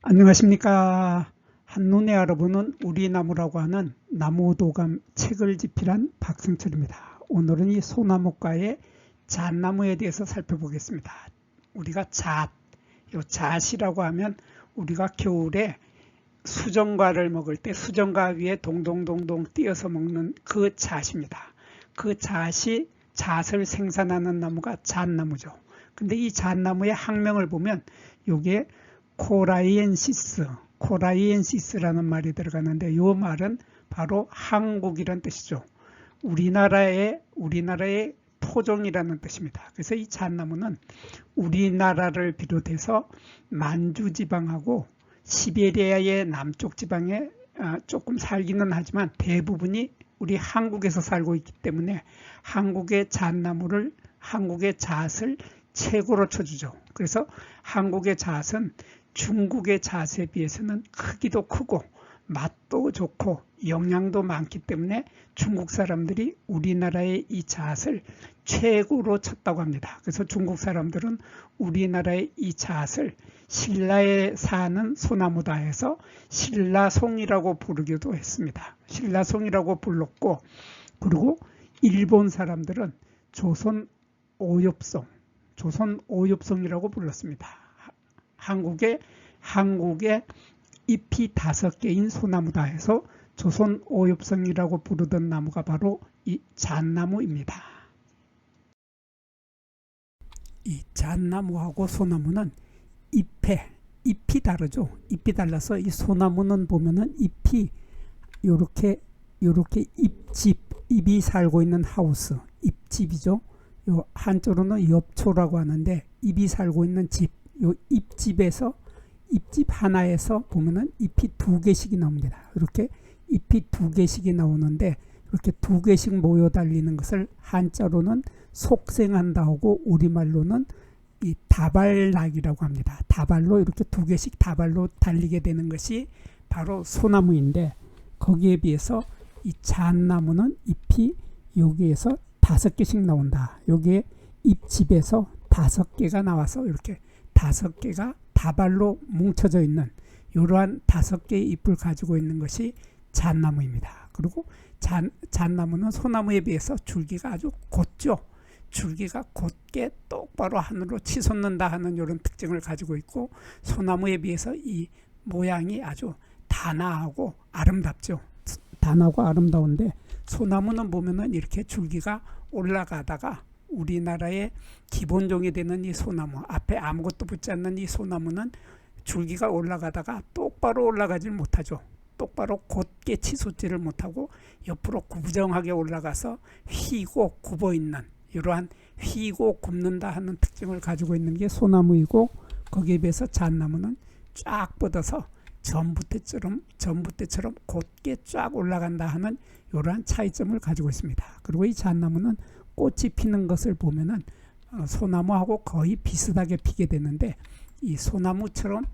안녕하십니까. 한눈에 알아보는 우리 나무라고 하는 나무도감 책을 집필한 박승철입니다. 오늘은 이 소나무과의 잣나무에 대해서 살펴보겠습니다. 우리가 요 잣이라고 하면 우리가 겨울에 수정과를 먹을 때 수정과 위에 동동동동 띄어서 먹는 그 잣입니다. 그 잣을 생산하는 나무가 잣나무죠. 근데 이 잣나무의 학명을 보면 요게 코라이엔시스라는 말이 들어가는데 이 말은 바로 한국이란 뜻이죠. 우리나라의 토종이라는 뜻입니다. 그래서 이 잣나무는 우리나라를 비롯해서 만주지방하고 시베리아의 남쪽 지방에 조금 살기는 하지만 대부분이 우리 한국에서 살고 있기 때문에 한국의 잣을 최고로 쳐주죠. 그래서 한국의 잣은 중국의 잣에 비해서는 크기도 크고 맛도 좋고 영양도 많기 때문에 중국 사람들이 우리나라의 이 잣을 최고로 쳤다고 합니다. 그래서 중국 사람들은 우리나라의 이 잣을 신라에 사는 소나무다 해서 신라송이라고 부르기도 했습니다. 신라송이라고 불렀고, 그리고 일본 사람들은 조선 오엽송이라고 불렀습니다. 한국의 잎이 5개인 소나무다 해서 조선 오엽송이라고 부르던 나무가 바로 이 잣나무입니다. 이 잣나무하고 소나무는 잎이 다르죠. 잎이 달라서 이 소나무는 보면은 잎이 요렇게 잎이 살고 있는 하우스, 잎집이죠. 요 한자로는 엽초라고 하는데 잎이 살고 있는 집, 요 잎집 하나에서 보면은 잎이 2개씩이 나옵니다. 이렇게 잎이 2개씩이 나오는데 이렇게 2개씩 모여 달리는 것을 한자로는 속생한다 하고 우리말로는 이 다발락이라고 합니다. 다발로 이렇게 2개씩 다발로 달리게 되는 것이 바로 소나무인데, 거기에 비해서 이 잣나무는 잎이 여기에서 5개씩 나온다. 여기에 잎집에서 5개가 나와서 이렇게 5개가 다발로 뭉쳐져 있는 이러한 5개의 잎을 가지고 있는 것이 잣나무입니다. 그리고 잣나무는 소나무에 비해서 줄기가 아주 곧죠. 줄기가 곧게 똑바로 하늘로 치솟는다 하는 이런 특징을 가지고 있고, 소나무에 비해서 이 모양이 아주 단아하고 아름답죠. 단하고 아름다운데 소나무는 보면은 이렇게 줄기가 올라가다가 우리나라의 기본종이 되는 이 소나무, 앞에 아무것도 붙지 않는 이 소나무는 줄기가 올라가다가 똑바로 올라가질 못하죠. 똑바로 곧게 치솟지를 못하고 옆으로 구부정하게 올라가서 휘고 굽어 있는, 이러한 휘고 굽는다 하는 특징을 가지고 있는 게 소나무이고, 거기에 비해서 잣나무는 쫙 뻗어서 전부대처럼 곧게 쫙 올라간다 하는 이러한 차이점을 가지고 있습니다. 그리고 이 잣나무는 꽃이 피는 것을 보면은 소나무하고 거의 비슷하게 피게 되는데, 이 소나무처럼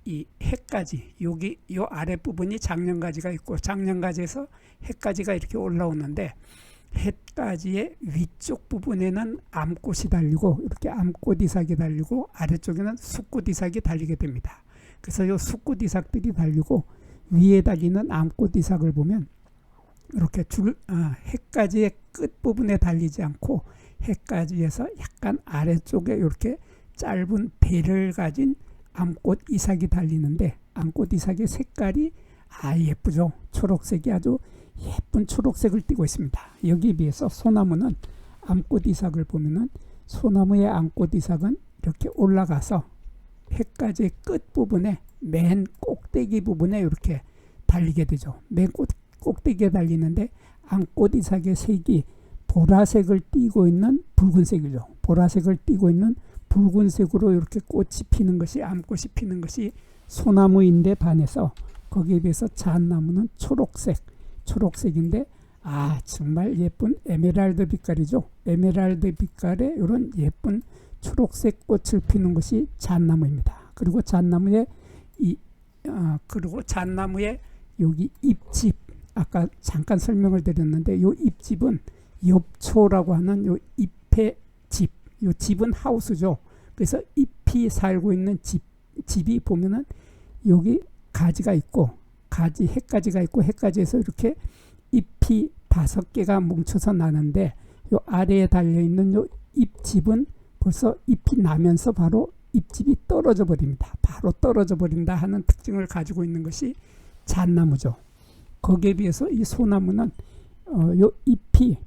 이 해까지, 여기 요 아랫부분이 장년가지가 있고 장년가지에서 해까지가 이렇게 올라오는데, 해까지의 위쪽 부분에는 암꽃이 달리고 이렇게 암꽃 이삭이 달리고 아래쪽에는 숫꽃 이삭이 달리게 됩니다. 그래서 이 숫꽃 이삭들이 달리고 위에 달리는 암꽃 이삭을 보면 이렇게 해까지의 끝부분에 달리지 않고 해까지에서 약간 아래쪽에 이렇게 짧은 배를 가진 암꽃 이삭이 달리는데, 암꽃 이삭의 색깔이 예쁘죠. 초록색이 아주 예쁜 초록색을 띠고 있습니다. 여기에 비해서 소나무는 암꽃 이삭을 보면은 소나무의 암꽃 이삭은 이렇게 올라가서 해까지의 끝부분에 맨 꼭대기 부분에 이렇게 달리게 되죠. 맨 꼭대기에 달리는데 암꽃 이삭의 색이 보라색을 띠고 있는 붉은색이죠. 보라색을 띠고 있는 붉은색으로 이렇게 꽃이 피는 것이, 암꽃이 피는 것이 소나무인데 반해서 거기에 비해서 잣나무는 초록색인데 정말 예쁜 에메랄드 빛깔이죠. 에메랄드 빛깔의 이런 예쁜 초록색 꽃을 피는 것이 잣나무입니다. 그리고 잣나무의 여기 잎집, 아까 잠깐 설명을 드렸는데 이 잎집은 엽초라고 하는 이 잎의 집, 이 집은 하우스죠. 그래서 잎이 살고 있는 집이 보면은 여기 가지가 있고 햇가지가 있고 햇가지에서 이렇게 잎이 5개가 뭉쳐서 나는데 요 아래에 달려있는 요 잎집은 벌써 잎이 나면서 바로 잎집이 떨어져 버립니다. 바로 떨어져 버린다 하는 특징을 가지고 있는 것이 잣나무죠. 거기에 비해서 이 소나무는 요 잎이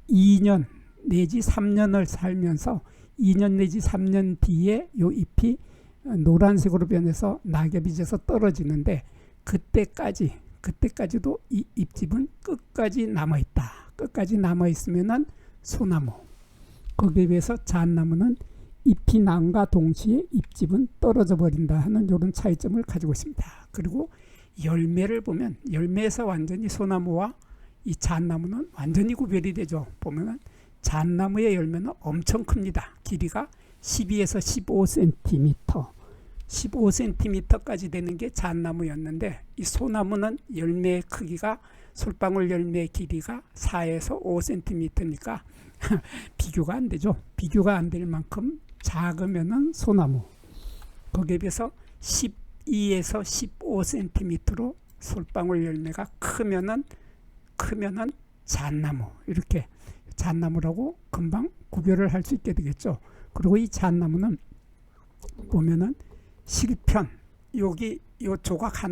2년 내지 3년을 살면서 2년 내지 3년 뒤에 요 잎이 노란색으로 변해서 낙엽이 져서 떨어지는데 그때까지도 이 잎집은 끝까지 남아있다. 끝까지 남아있으면은 소나무. 거기에 비해서 잣나무는 잎이 남과 동시에 잎집은 떨어져 버린다 하는 이런 차이점을 가지고 있습니다. 그리고 열매를 보면 열매에서 완전히 소나무와 이 잣나무는 완전히 구별이 되죠. 보면은 잣나무의 열매는 엄청 큽니다. 길이가 12에서 15cm 15cm까지 되는 게 잣나무였는데 이 소나무는 열매의 크기가 솔방울 열매의 길이가 4에서 5cm니까 비교가 안 되죠. 비교가 안 될 만큼 작으면은 소나무. 거기에 비해서 12에서 15cm로 솔방울 열매가 크면은 잣나무. 이렇게 잣나무라고 금방 구별을 할 수 있게 되겠죠. 그리고 이 잣나무는 보면은 실편, 여기 요 조각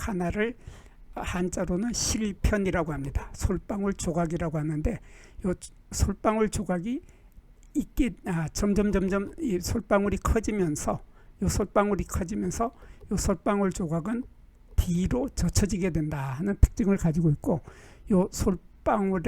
하나를 한자로는 실편이라고 합니다. 솔방울 조각이라고 하는데 요 솔방울 조각이 있게 점점 이 솔방울이 커지면서 요 솔방울 조각은 뒤로 젖혀지게 된다 하는 특징을 가지고 있고 요 솔방울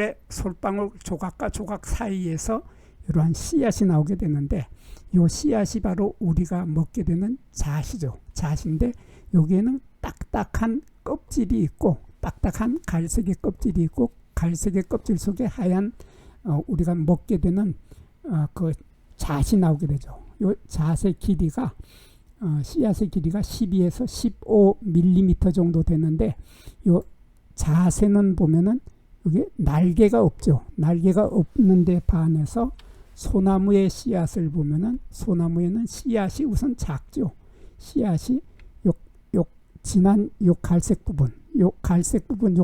조각과 조각 사이에서 이러한 씨앗이 나오게 되는데 이 씨앗이 바로 우리가 먹게 되는 잣이죠. 잣인데 여기에는 딱딱한 껍질이 있고 딱딱한 갈색의 껍질이 있고 갈색의 껍질 속에 하얀 우리가 먹게 되는 그 잣이 나오게 되죠. 이 잣의 길이가 씨앗의 길이가 12에서 15mm 정도 되는데 이 잣에는 보면은 여기 날개가 없죠. 날개가 없는데 반해서 소나무의 씨앗을 보면은 소나무에는 씨앗이 우선 작죠. 씨앗이 요 진한 요 갈색 부분, 요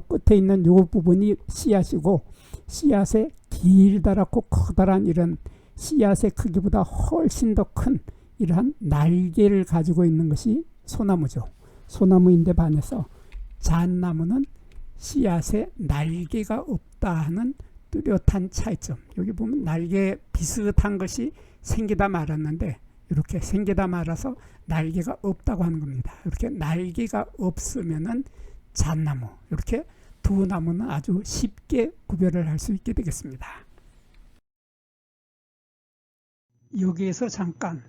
끝에 있는 요 부분이 씨앗이고 씨앗의 길다랗고 커다란 이런 씨앗의 크기보다 훨씬 더 큰 이러한 날개를 가지고 있는 것이 소나무죠. 소나무인데 반해서 잣나무는 씨앗에 날개가 없다 하는 뚜렷한 차이점. 여기 보면 날개 비슷한 것이 생기다 말았는데 이렇게 생기다 말아서 날개가 없다고 하는 겁니다. 이렇게 날개가 없으면은 잣나무. 이렇게 두 나무는 아주 쉽게 구별을 할 수 있게 되겠습니다. 여기에서 잠깐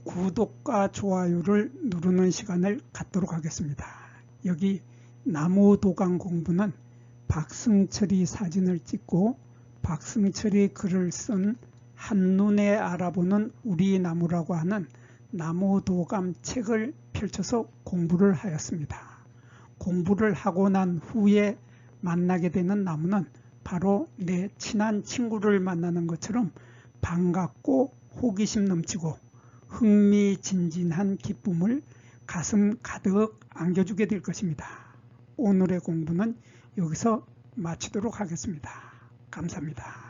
구독과 좋아요를 누르는 시간을 갖도록 하겠습니다. 여기 나무도감 공부는 박승철이 사진을 찍고 박승철이 글을 쓴 한눈에 알아보는 우리 나무라고 하는 나무도감 책을 펼쳐서 공부를 하였습니다. 공부를 하고 난 후에 만나게 되는 나무는 바로 내 친한 친구를 만나는 것처럼 반갑고 호기심 넘치고 흥미진진한 기쁨을 가슴 가득 안겨주게 될 것입니다. 오늘의 공부는 여기서 마치도록 하겠습니다. 감사합니다.